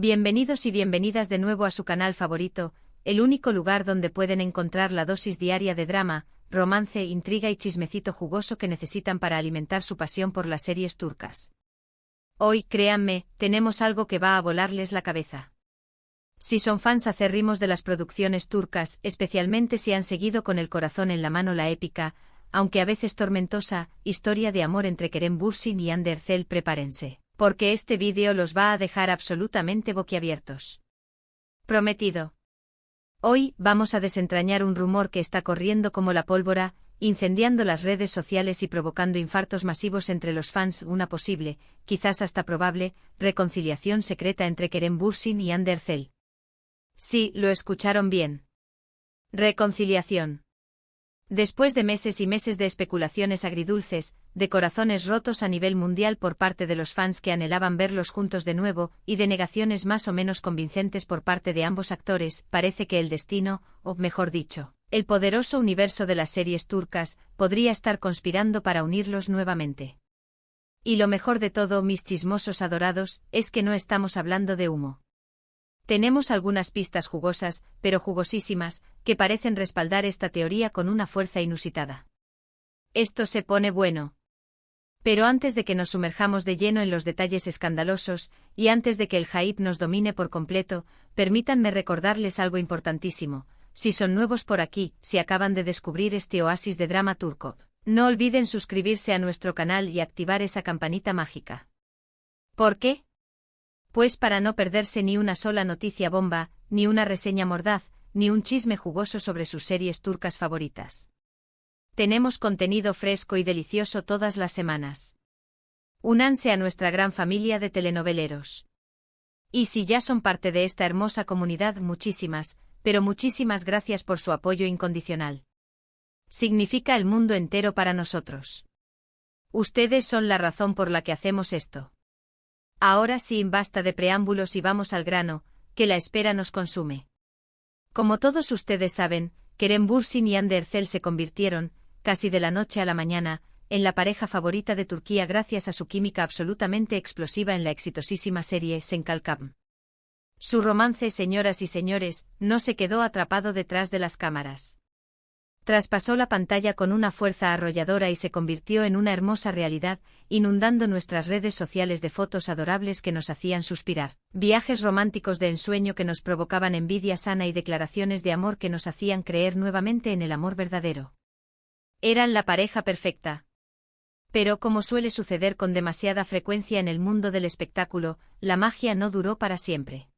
Bienvenidos y bienvenidas de nuevo a su canal favorito, el único lugar donde pueden encontrar la dosis diaria de drama, romance, intriga y chismecito jugoso que necesitan para alimentar su pasión por las series turcas. Hoy, créanme, tenemos algo que va a volarles la cabeza. Si son fans acérrimos de las producciones turcas, especialmente si han seguido con el corazón en la mano la épica, aunque a veces tormentosa, historia de amor entre Kerem Bürsin y Hande Erçel, prepárense, porque este vídeo los va a dejar absolutamente boquiabiertos. Prometido. Hoy vamos a desentrañar un rumor que está corriendo como la pólvora, incendiando las redes sociales y provocando infartos masivos entre los fans, una posible, quizás hasta probable, reconciliación secreta entre Kerem Bürsin y Hande Erçel. Sí, lo escucharon bien. Reconciliación. Después de meses y meses de especulaciones agridulces, de corazones rotos a nivel mundial por parte de los fans que anhelaban verlos juntos de nuevo, y de negaciones más o menos convincentes por parte de ambos actores, parece que el destino, o mejor dicho, el poderoso universo de las series turcas, podría estar conspirando para unirlos nuevamente. Y lo mejor de todo, mis chismosos adorados, es que no estamos hablando de humo. Tenemos algunas pistas jugosas, pero jugosísimas, que parecen respaldar esta teoría con una fuerza inusitada. Esto se pone bueno. Pero antes de que nos sumerjamos de lleno en los detalles escandalosos, y antes de que el hype nos domine por completo, permítanme recordarles algo importantísimo. Si son nuevos por aquí, si acaban de descubrir este oasis de drama turco, no olviden suscribirse a nuestro canal y activar esa campanita mágica. ¿Por qué? Pues para no perderse ni una sola noticia bomba, ni una reseña mordaz, ni un chisme jugoso sobre sus series turcas favoritas. Tenemos contenido fresco y delicioso todas las semanas. Únanse a nuestra gran familia de telenoveleros. Y si ya son parte de esta hermosa comunidad, muchísimas, pero muchísimas gracias por su apoyo incondicional. Significa el mundo entero para nosotros. Ustedes son la razón por la que hacemos esto. Ahora sí, basta de preámbulos y vamos al grano, que la espera nos consume. Como todos ustedes saben, Kerem Bürsin y Hande Erçel se convirtieron, casi de la noche a la mañana, en la pareja favorita de Turquía gracias a su química absolutamente explosiva en la exitosísima serie Sen Kalkam. Su romance, señoras y señores, no se quedó atrapado detrás de las cámaras. Traspasó la pantalla con una fuerza arrolladora y se convirtió en una hermosa realidad, inundando nuestras redes sociales de fotos adorables que nos hacían suspirar, viajes románticos de ensueño que nos provocaban envidia sana y declaraciones de amor que nos hacían creer nuevamente en el amor verdadero. Eran la pareja perfecta. Pero como suele suceder con demasiada frecuencia en el mundo del espectáculo, la magia no duró para siempre.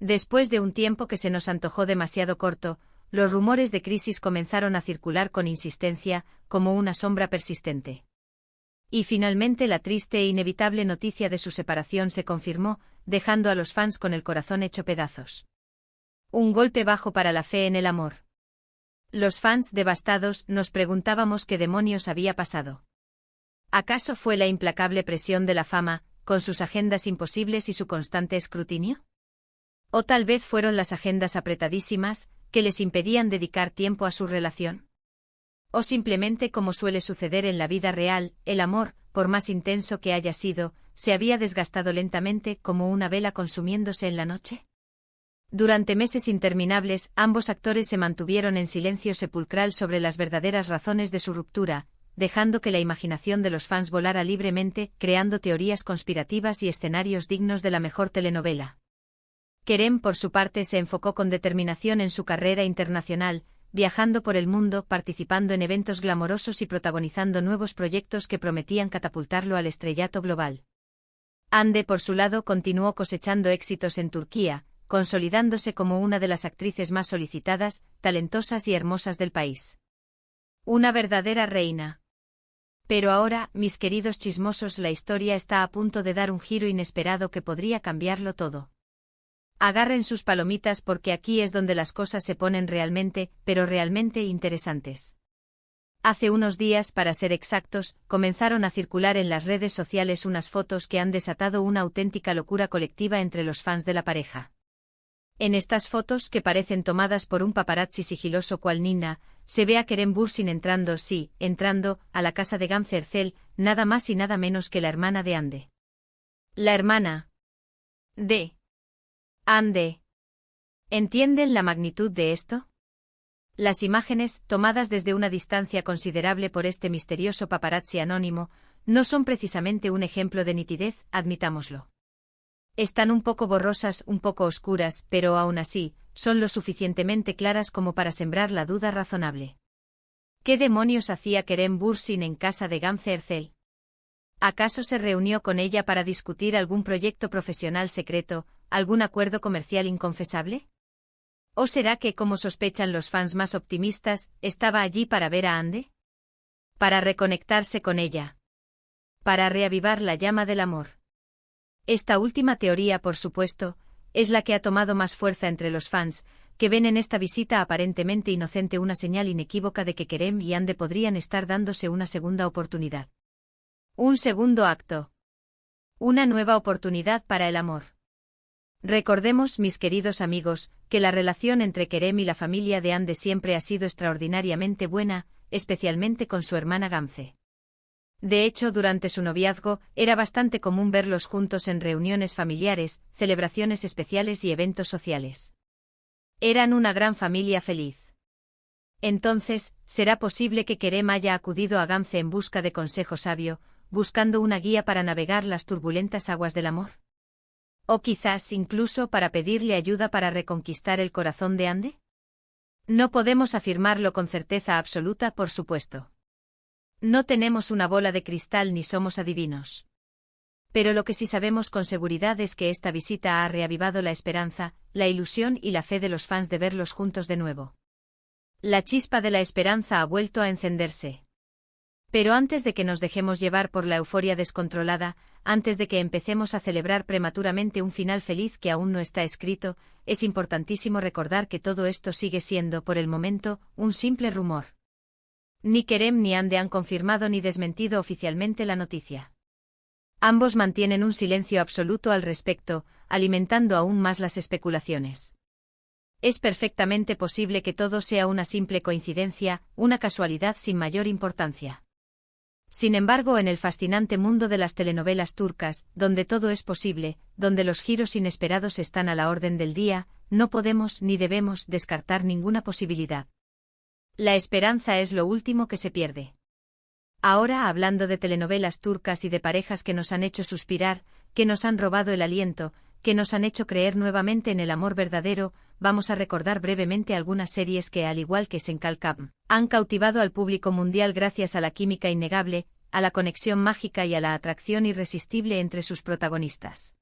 Después de un tiempo que se nos antojó demasiado corto, los rumores de crisis comenzaron a circular con insistencia, como una sombra persistente. Y finalmente la triste e inevitable noticia de su separación se confirmó, dejando a los fans con el corazón hecho pedazos. Un golpe bajo para la fe en el amor. Los fans, devastados, nos preguntábamos qué demonios había pasado. ¿Acaso fue la implacable presión de la fama, con sus agendas imposibles y su constante escrutinio? ¿O tal vez fueron las agendas apretadísimas, que les impedían dedicar tiempo a su relación? O simplemente, como suele suceder en la vida real, el amor, por más intenso que haya sido, se había desgastado lentamente como una vela consumiéndose en la noche. Durante meses interminables, ambos actores se mantuvieron en silencio sepulcral sobre las verdaderas razones de su ruptura, dejando que la imaginación de los fans volara libremente, creando teorías conspirativas y escenarios dignos de la mejor telenovela. Kerem, por su parte, se enfocó con determinación en su carrera internacional, viajando por el mundo, participando en eventos glamorosos y protagonizando nuevos proyectos que prometían catapultarlo al estrellato global. Hande, por su lado, continuó cosechando éxitos en Turquía, consolidándose como una de las actrices más solicitadas, talentosas y hermosas del país. Una verdadera reina. Pero ahora, mis queridos chismosos, la historia está a punto de dar un giro inesperado que podría cambiarlo todo. Agarren sus palomitas porque aquí es donde las cosas se ponen realmente, pero realmente interesantes. Hace unos días, para ser exactos, comenzaron a circular en las redes sociales unas fotos que han desatado una auténtica locura colectiva entre los fans de la pareja. En estas fotos, que parecen tomadas por un paparazzi sigiloso cual Nina, se ve a Kerem Bürsin entrando, a la casa de Hande Erçel, nada más y nada menos que la hermana de Hande. La hermana de Hande. ¿Entienden la magnitud de esto? Las imágenes, tomadas desde una distancia considerable por este misterioso paparazzi anónimo, no son precisamente un ejemplo de nitidez, admitámoslo. Están un poco borrosas, un poco oscuras, pero aún así, son lo suficientemente claras como para sembrar la duda razonable. ¿Qué demonios hacía Kerem Bürsin en casa de Gamze Erçel? ¿Acaso se reunió con ella para discutir algún proyecto profesional secreto, algún acuerdo comercial inconfesable? ¿O será que, como sospechan los fans más optimistas, estaba allí para ver a Hande? Para reconectarse con ella. Para reavivar la llama del amor. Esta última teoría, por supuesto, es la que ha tomado más fuerza entre los fans, que ven en esta visita aparentemente inocente una señal inequívoca de que Kerem y Hande podrían estar dándose una segunda oportunidad. Un segundo acto. Una nueva oportunidad para el amor. Recordemos, mis queridos amigos, que la relación entre Kerem y la familia de Hande siempre ha sido extraordinariamente buena, especialmente con su hermana Gamze. De hecho, durante su noviazgo, era bastante común verlos juntos en reuniones familiares, celebraciones especiales y eventos sociales. Eran una gran familia feliz. Entonces, ¿será posible que Kerem haya acudido a Gamze en busca de consejo sabio, buscando una guía para navegar las turbulentas aguas del amor? ¿O quizás incluso para pedirle ayuda para reconquistar el corazón de Hande? No podemos afirmarlo con certeza absoluta, por supuesto. No tenemos una bola de cristal ni somos adivinos. Pero lo que sí sabemos con seguridad es que esta visita ha reavivado la esperanza, la ilusión y la fe de los fans de verlos juntos de nuevo. La chispa de la esperanza ha vuelto a encenderse. Pero antes de que nos dejemos llevar por la euforia descontrolada, antes de que empecemos a celebrar prematuramente un final feliz que aún no está escrito, es importantísimo recordar que todo esto sigue siendo, por el momento, un simple rumor. Ni Kerem ni Hande han confirmado ni desmentido oficialmente la noticia. Ambos mantienen un silencio absoluto al respecto, alimentando aún más las especulaciones. Es perfectamente posible que todo sea una simple coincidencia, una casualidad sin mayor importancia. Sin embargo, en el fascinante mundo de las telenovelas turcas, donde todo es posible, donde los giros inesperados están a la orden del día, no podemos ni debemos descartar ninguna posibilidad. La esperanza es lo último que se pierde. Ahora, hablando de telenovelas turcas y de parejas que nos han hecho suspirar, que nos han robado el aliento, que nos han hecho creer nuevamente en el amor verdadero, vamos a recordar brevemente algunas series que, al igual que Senkalkam, han cautivado al público mundial gracias a la química innegable, a la conexión mágica y a la atracción irresistible entre sus protagonistas.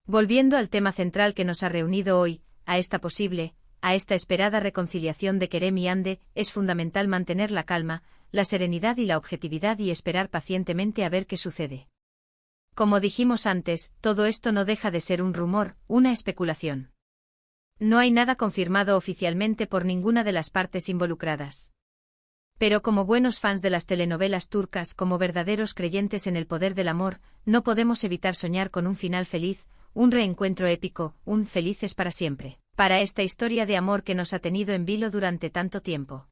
Volviendo al tema central que nos ha reunido hoy, a esta esperada reconciliación de Kerem y Hande, es fundamental mantener la calma, la serenidad y la objetividad y esperar pacientemente a ver qué sucede. Como dijimos antes, todo esto no deja de ser un rumor, una especulación. No hay nada confirmado oficialmente por ninguna de las partes involucradas. Pero como buenos fans de las telenovelas turcas, como verdaderos creyentes en el poder del amor, no podemos evitar soñar con un final feliz, un reencuentro épico, un felices para siempre, para esta historia de amor que nos ha tenido en vilo durante tanto tiempo.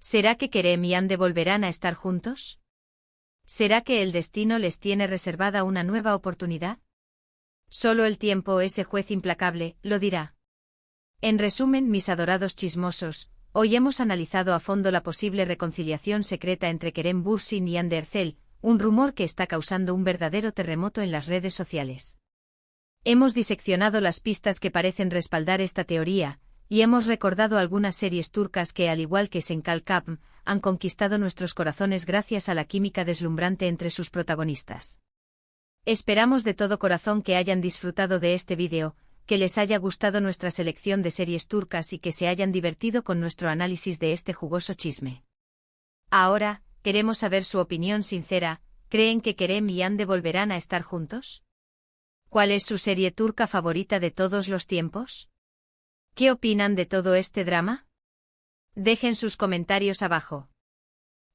¿Será que Kerem y Hande volverán a estar juntos? ¿Será que el destino les tiene reservada una nueva oportunidad? Solo el tiempo, ese juez implacable, lo dirá. En resumen, mis adorados chismosos, hoy hemos analizado a fondo la posible reconciliación secreta entre Kerem Bürsin y Hande Erçel, un rumor que está causando un verdadero terremoto en las redes sociales. Hemos diseccionado las pistas que parecen respaldar esta teoría, y hemos recordado algunas series turcas que, al igual que Senkalkam, han conquistado nuestros corazones gracias a la química deslumbrante entre sus protagonistas. Esperamos de todo corazón que hayan disfrutado de este vídeo, que les haya gustado nuestra selección de series turcas y que se hayan divertido con nuestro análisis de este jugoso chisme. Ahora, queremos saber su opinión sincera. ¿Creen que Kerem y Hande volverán a estar juntos? ¿Cuál es su serie turca favorita de todos los tiempos? ¿Qué opinan de todo este drama? Dejen sus comentarios abajo.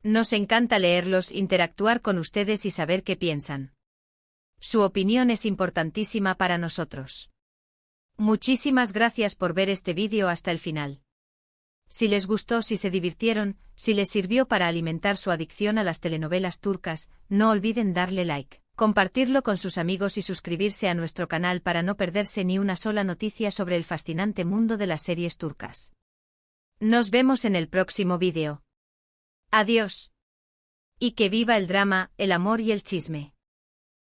Nos encanta leerlos, interactuar con ustedes y saber qué piensan. Su opinión es importantísima para nosotros. Muchísimas gracias por ver este vídeo hasta el final. Si les gustó, si se divirtieron, si les sirvió para alimentar su adicción a las telenovelas turcas, no olviden darle like, compartirlo con sus amigos y suscribirse a nuestro canal para no perderse ni una sola noticia sobre el fascinante mundo de las series turcas. Nos vemos en el próximo vídeo. Adiós. Y que viva el drama, el amor y el chisme.